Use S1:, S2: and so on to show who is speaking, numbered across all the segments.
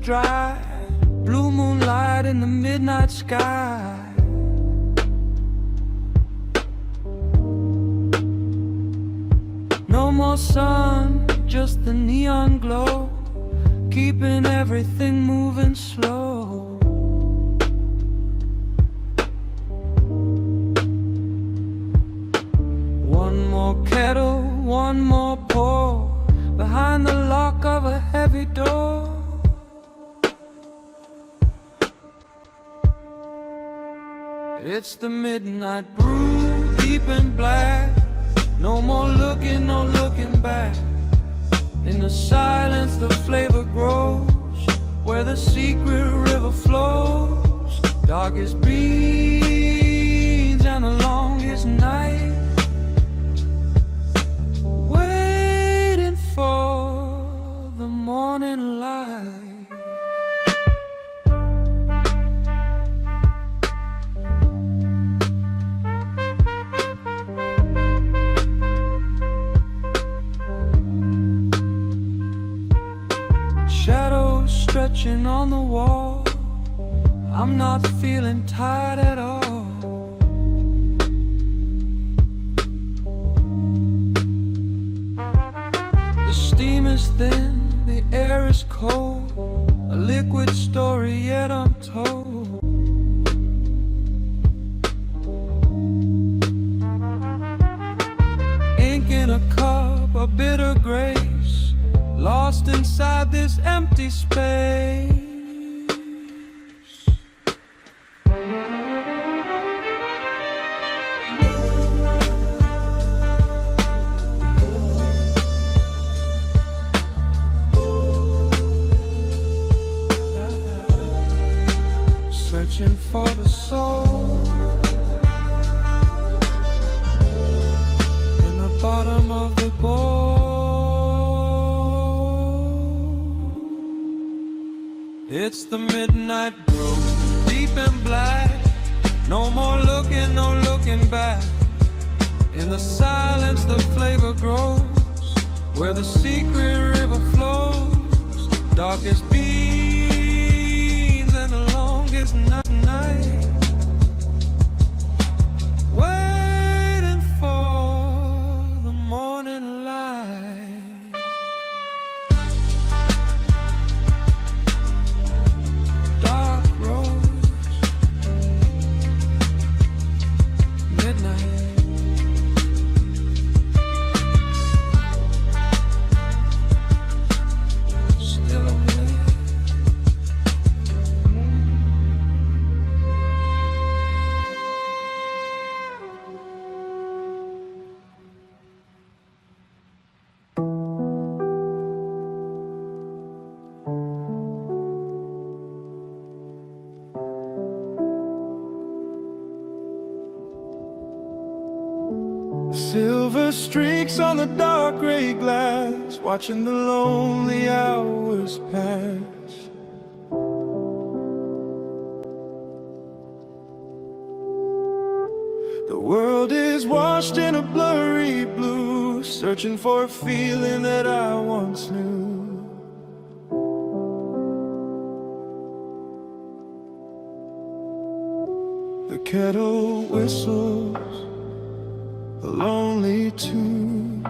S1: dry, blue moonlight in the midnight sky. No more sun, just the neon glow, keeping everything moving slow. One more kettle, one more pour, behind the lock of a heavy door. It's the midnight brew, deep and black. No more looking, no looking back. In the silence the flavor grows, where the secret river flows. Darkest beans and the longest night, waiting for the morning light. Shadows stretching on the wall, I'm not feeling tired at all. The steam is thin, the air is cold, a liquid story yet untold. Ink in a cup, a bitter grace, lost inside this empty space. Searching for the soul in the bottom of the bowl. It's the midnight brew, deep and black. No more looking, no looking back. In the silence the flavor grows, where the secret river flows. Darkest beans and the longest night. Waiting for the morning light. Dark roads, midnight. Still awake. Silver streaks on the dark gray glass, watching the lonely hours pass. The world is washed in a blurry blue, searching for a feeling that I once knew. The kettle whistles a lonely tune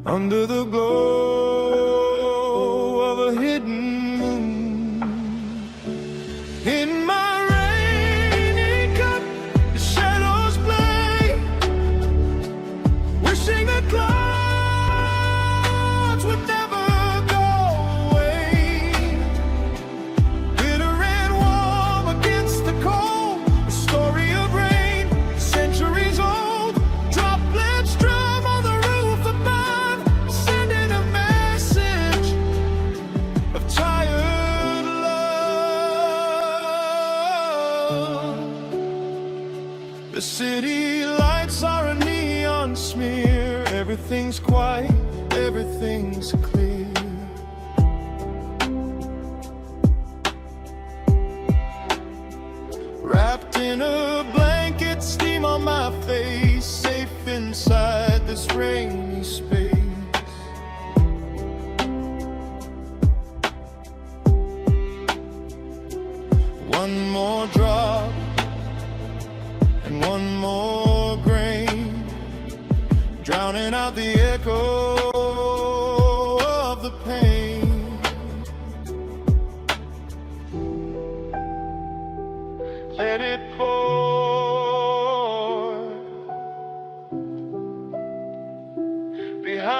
S1: under the glow of a hidden moon. In my rainy cup, the shadows play, wishing the clouds would never go away. Bitter and warm against the cold, a story of rain, centuries old. The city lights are a neon smear. Everything's quiet, everything's clear. Wrapped in a blanket, steam on my face, safe inside this rainy space. One more drop and one more grain, drowning out the echo of the pain. Let it pour behind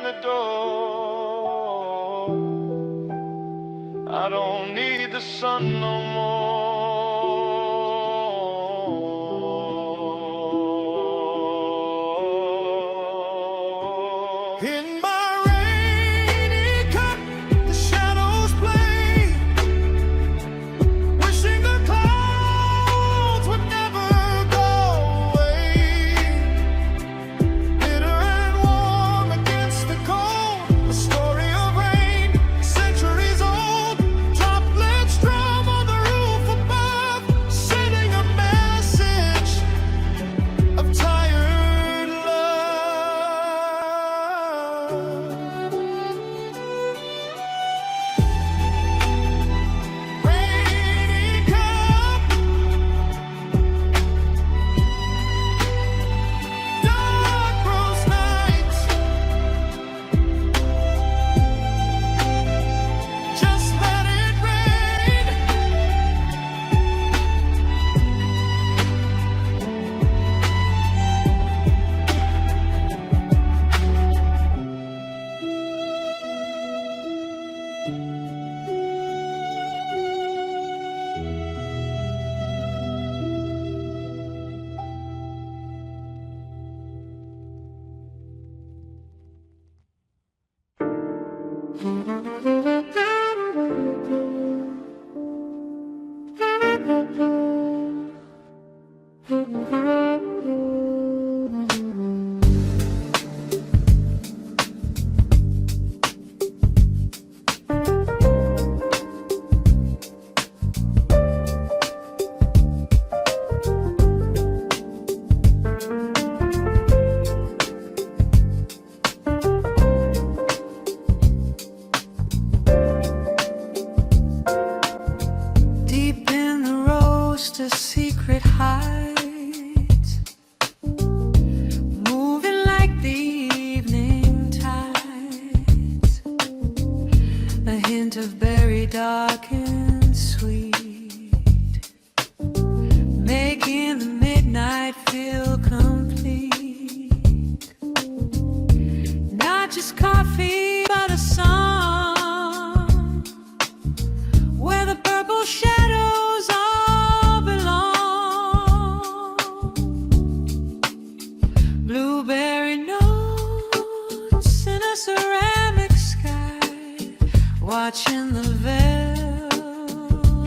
S1: the door. I don't need the sun no more. In my rainy cup, the shadows play, wishing the clouds would never go away. Bitter and warm against the cold, a story of rain, centuries old. Droplets drum on the roof above, sending a message of tired love. Rainy cup, dark rose nights, just let it rain. Deep in the roast, a secret hides, moving like the evening tides. A hint of berry dark and sweet, making the midnight feel complete. Not just coffee, but a song where the purple shadows all belong. Blueberry notes in a ceramic sky, watching the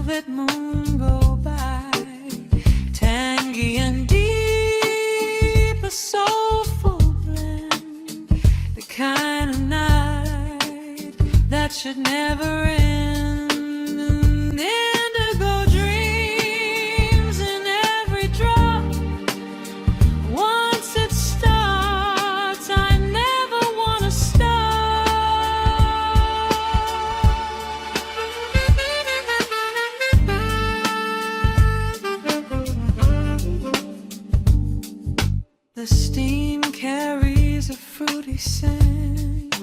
S1: velvet moon go by. Tangy and deep, a soulful blend, the kind of night that should never end. Indigo dreams in every drop. Once it starts, I never wanna stop. The steam carries a fruity scent,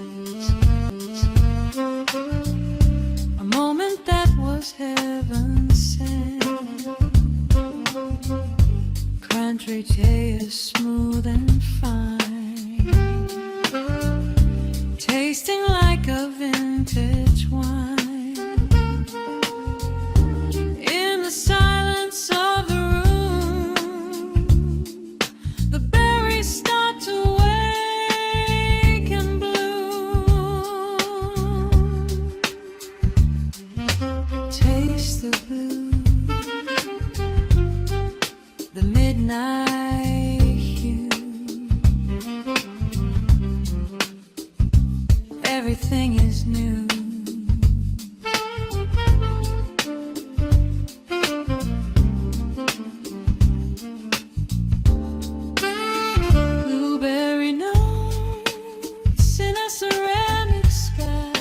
S1: a moment that was heaven sent. Country is smooth and fine, tasting like a vintage wine. In the silence of the room, the berries start to wake and bloom. Taste the blue, the midnight hue. Everything is new. Blueberry notes in a ceramic sky,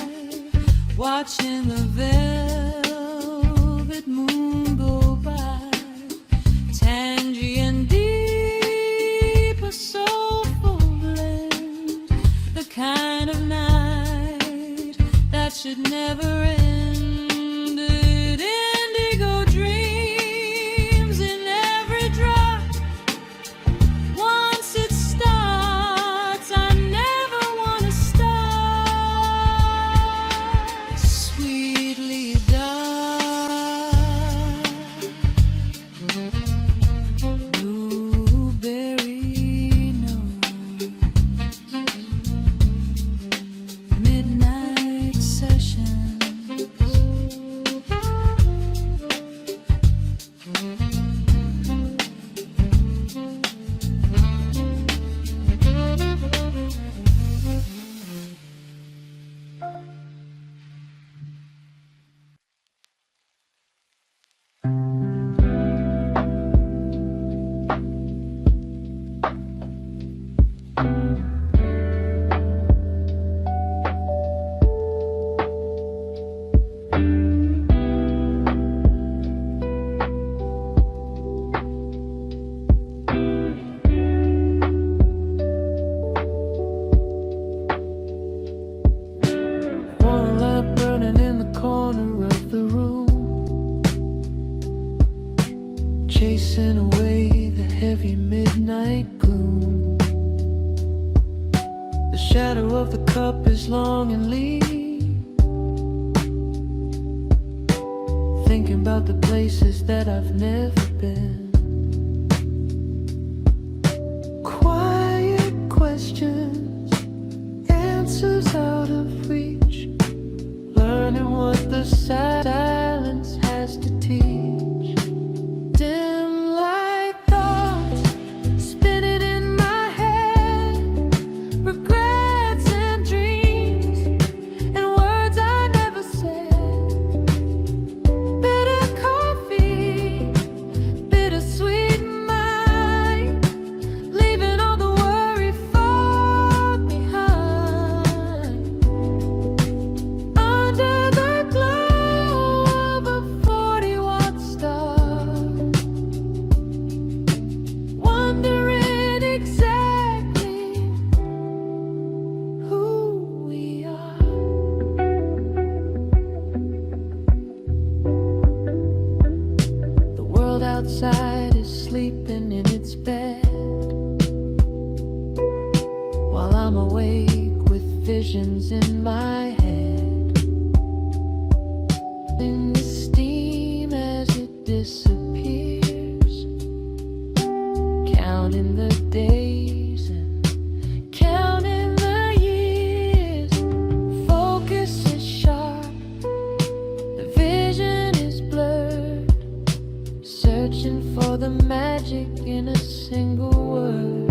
S1: watching the velvet chasing away the heavy midnight gloom. The shadow of the cup is long and lean, thinking about the places that I've never been. Quiet questions, answers out of reach, learning what the silence has to teach. Dim light thoughts spinning in my head, regrets and dreams and words I never said. Bitter coffee, bittersweet mind, leaving all the worry far behind. Under the glow of a 40-watt star, wondering exactly who we are. The world outside is sleeping in its bed, while I'm awake with visions in my head. In the steam as it disappears, counting the days and counting the years. Focus is sharp, the vision is blurred, searching for the magic in a single word.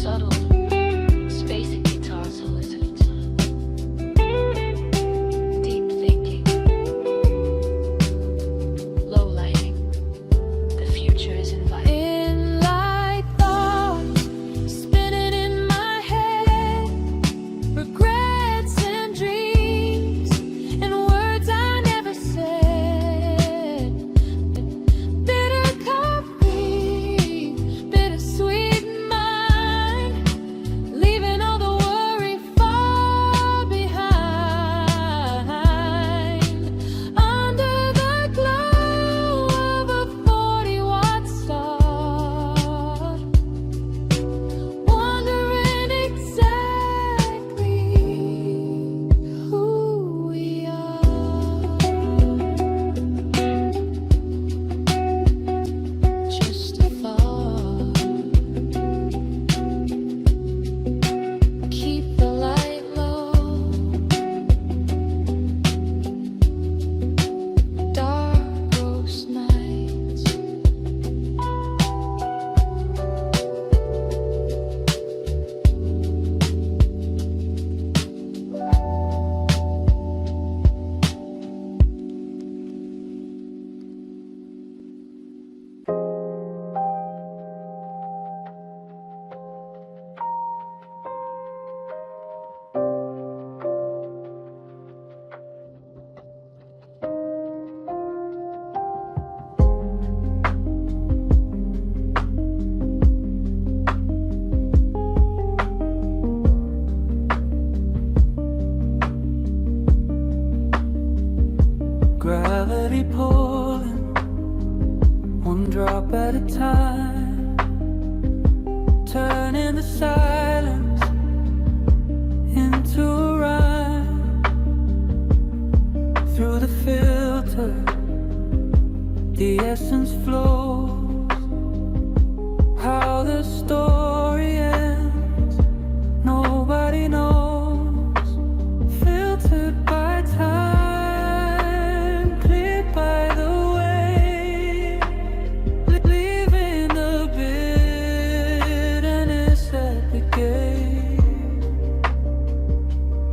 S1: Subtle, spacing guitar solicits, deep thinking, low lighting, the future is inviting. In light thoughts spinning in my head, regrets and dreams and words I never said. Bitter coffee, bittersweet mind, leaving all the worry far behind. Under the glow of a 40-watt star, wondering exactly who we are. Just a thought, keep the light low. Dark ghost nights, gravity pulling, one drop at a time, turning the silence into a rhyme. Through the filter, the essence flows. How the story ends, nobody knows. Filtered by time, cleared by the way, leaving the bitterness at the gate.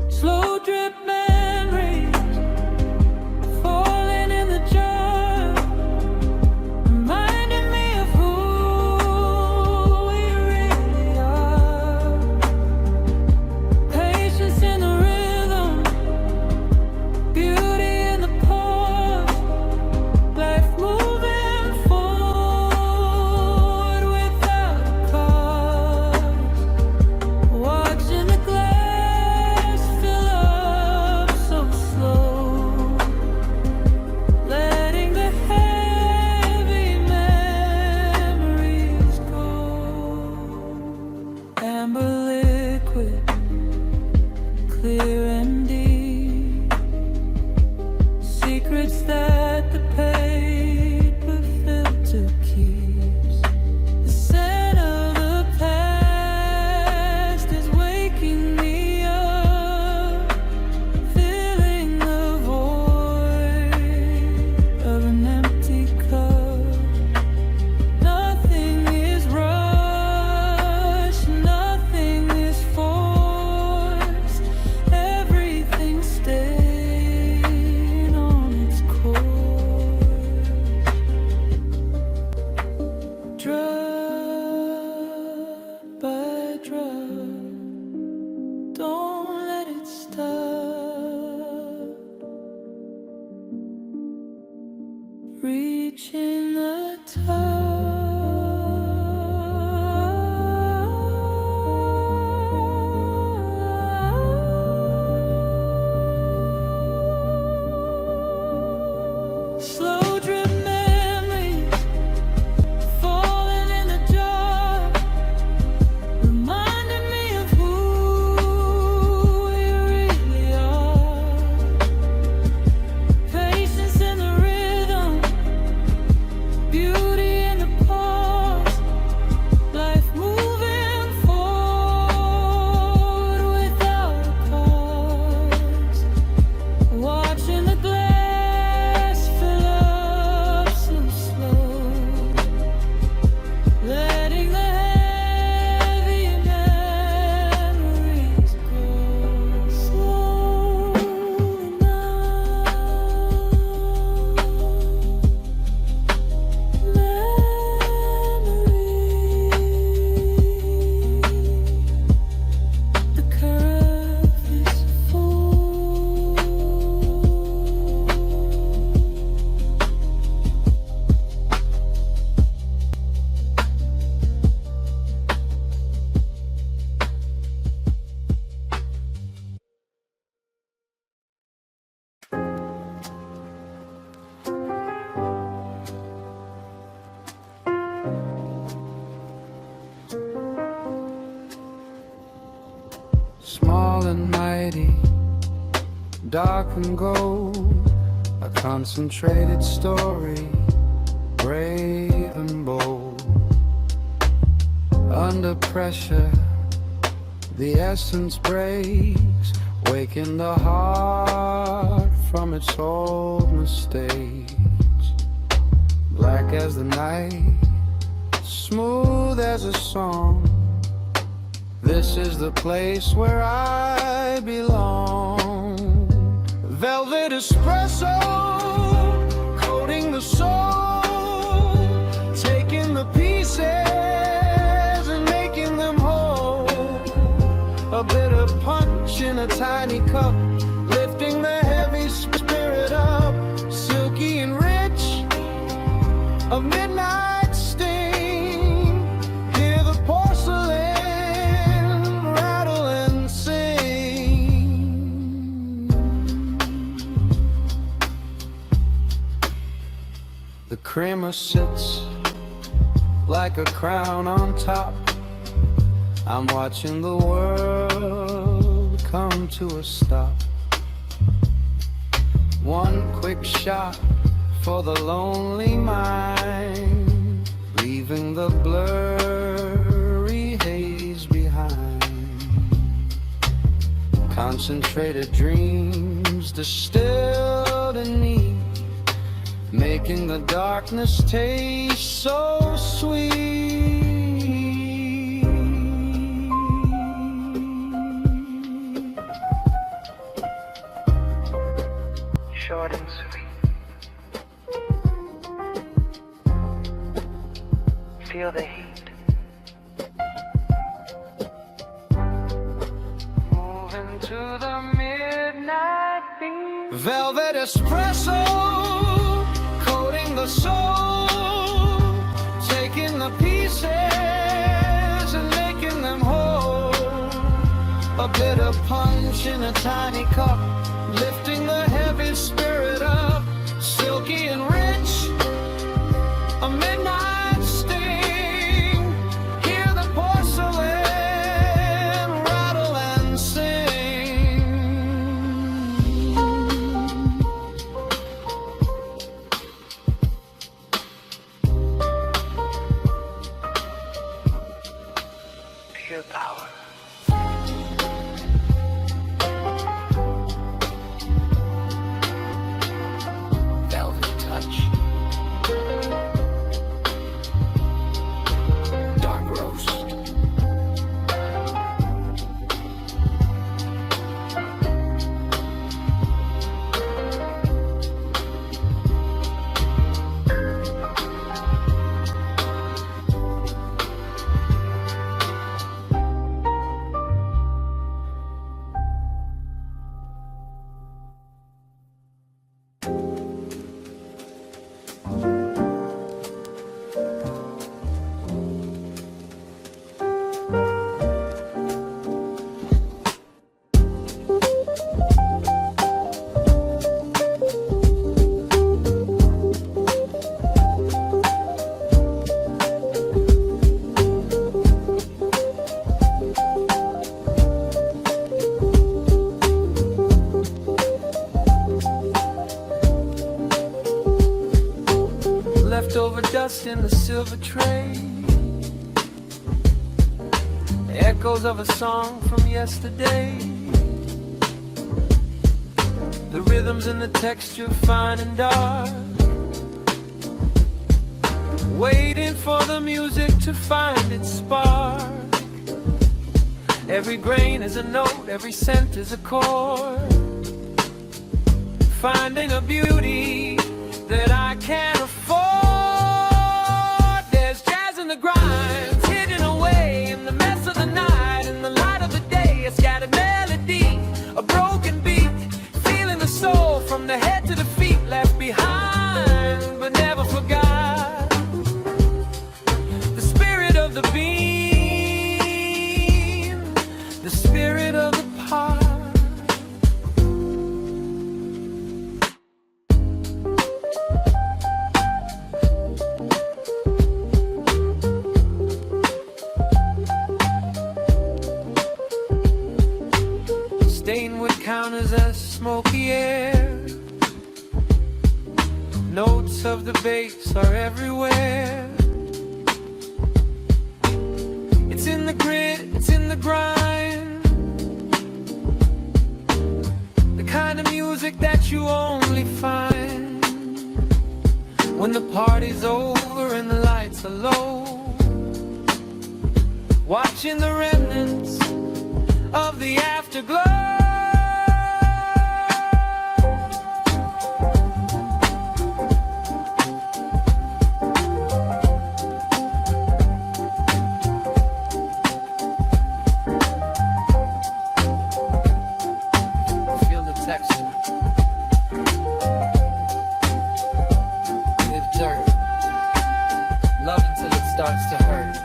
S1: Slow drip memories falling in the jar, reminding me of who we mighty, dark and gold, a concentrated story, brave and bold. Under pressure, the essence breaks, waking the heart from its old mistakes. Black as the night, smooth as a song, this is the place where I belong. Velvet espresso, coating the soul, taking the pieces and making them whole. A bit of punch in a tiny cup, lifting the heavy spirit up, silky and rich, a midnight sting. Hear the porcelain rattle and sing. The creamer sits like a crown on top. I'm watching the world come to a stop. One quick shot for the lonely mind, leaving the blurry haze behind. Concentrated dreams distilled in me, making the darkness taste so sweet. Short and sweet. Feel the heat. Moving to the midnight beat. Velvet espresso, coating the soul, taking the pieces and making them whole. A bit of punch in a tiny cup, lifting the heavy spirit up, silky and rich, a midnight sting. Hear the porcelain rattle and sing. Pure power. Velvet touch. Dark roast. Leftover dust in the silver tray, echoes of a song from yesterday. The rhythms and the texture fine and dark, waiting for the music to find its spark. Every grain is a note, every scent is a chord, finding a beauty that I can't afford. There's jazz in the grind, hidden away in the mess of the night, in the light of the day. A scattered melody, a broken beat, feeling the soul from the head to the feet. Left behind, but never forgot. The spirit of the beam, the spirit of the part. smoky air. Notes of the bass are everywhere. It's in the grit, it's in the grind, the kind of music that you only find when the party's over and the lights are low. Watching the remnants of the afterglow. Feel the texture with dirt. Love until it starts to hurt.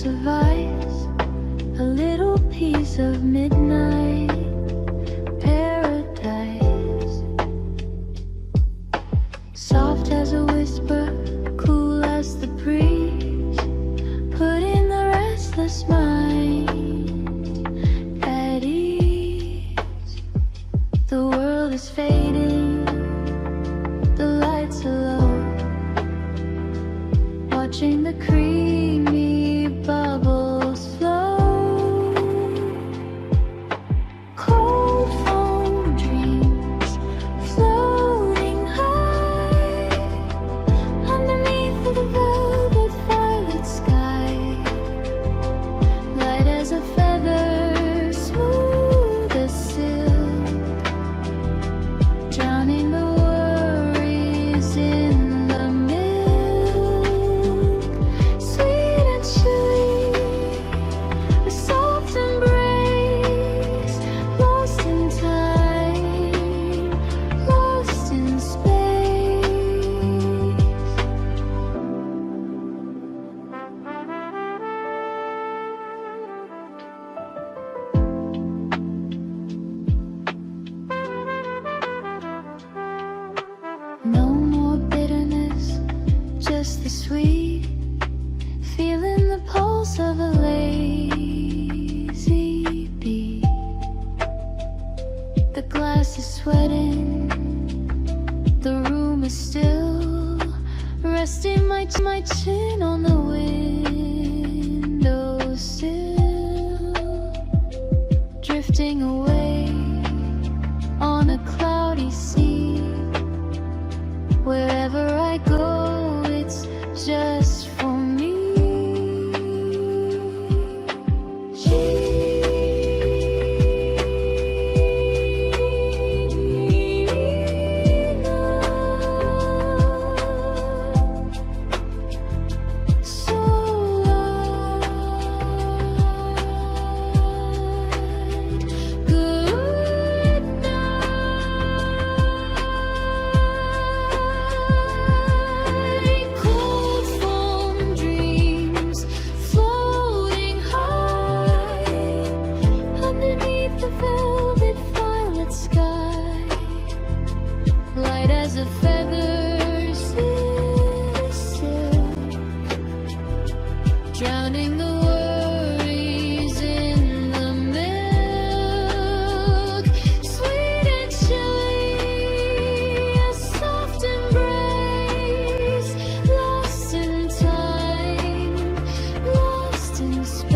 S1: glass of ice, a little piece of midnight paradise. Soft as a whisper, cool as the breeze, putting the restless mind at ease. The world is fading, the lights are low, watching the creamy bubbles flow. Cold foam dreams floating high underneath the velvet violet sky. Light as a feather, smooth as silk, drowning the worries in the milk. Sweet and chilly, a soft embrace, lost in time, lost in space. No more bitterness, just the sweet, feeling the pulse of a lazy beat. The glass is sweating, the room is still, resting my chin on the windowsill, drifting away on a cloudy sea. Wherever I go, it's just for me. So good night. Cold foam dreams floating high underneath the velvet violet sky. Light as a feather, silk, drowning the worries in the milk. Sweet and chilly, a soft embrace, lost in time, lost in space.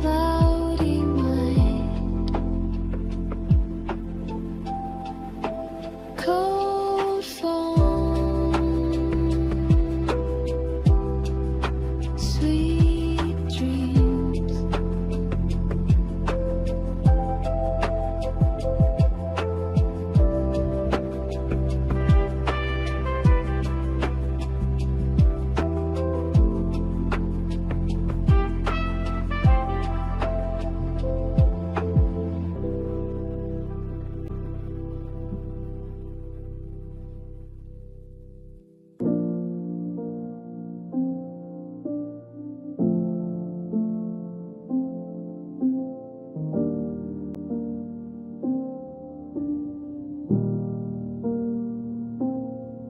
S1: Cloudy mind, cold foam, sweet dreams.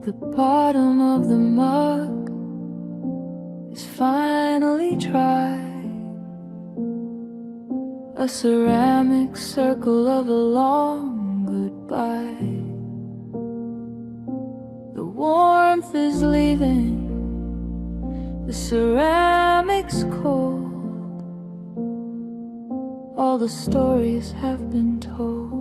S1: The bottom of the mug is finally dry, a ceramic circle of a long goodbye. The warmth is leaving, the ceramic's cold, all the stories have been told.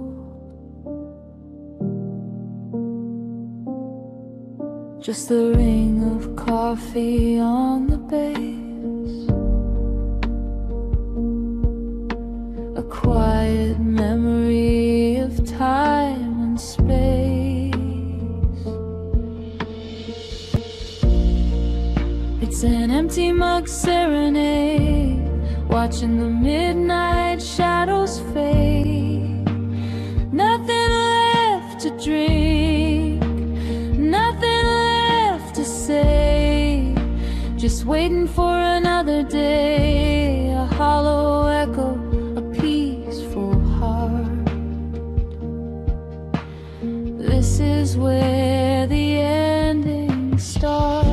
S1: Just the ring of coffee on the base, a quiet memory of time and space. It's an empty mug serenade, watching the midnight shadows fade. Nothing left to dream, waiting for another day, a hollow echo, a peaceful heart. This is where the ending starts.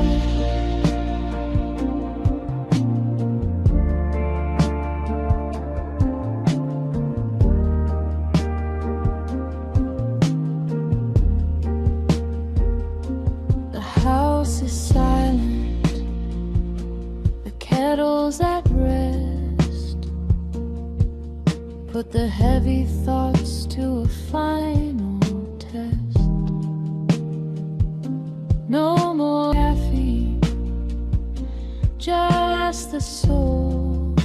S1: The house is silent, the kettle's at rest. Put the heavy thoughts to a final test. No more caffeine, just the soul.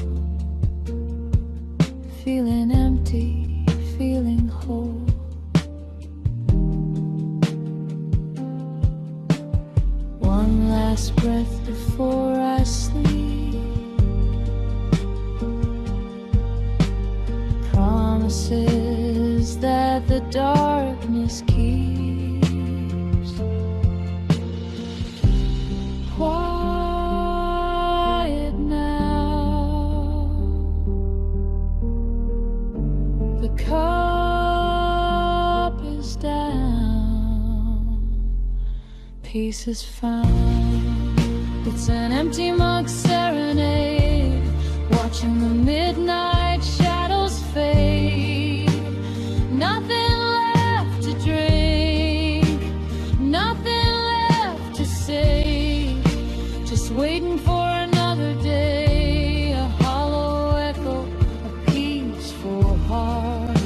S1: Feeling empty, feeling whole. One last breath before I sleep. Promises that the darkness keeps. Quiet now. The cup is down. Peace is found. It's an empty mug serenade, watching the midnight shadows fade. Nothing left to drink, nothing left to say. Just waiting for another day, a hollow echo, a peaceful heart.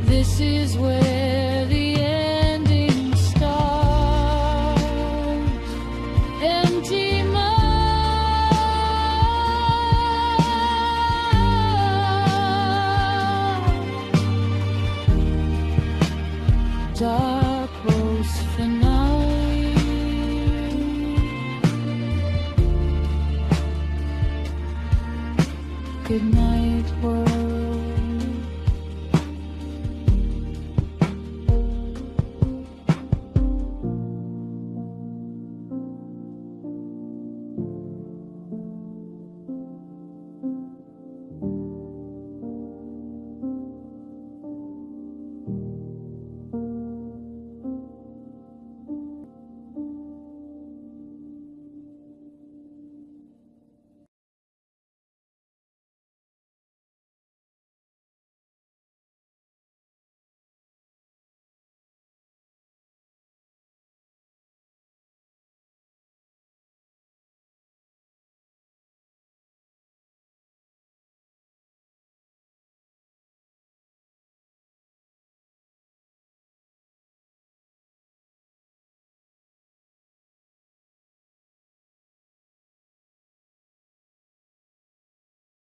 S1: This is where the ending starts. Empty mind, dark rose finale. Good night, world.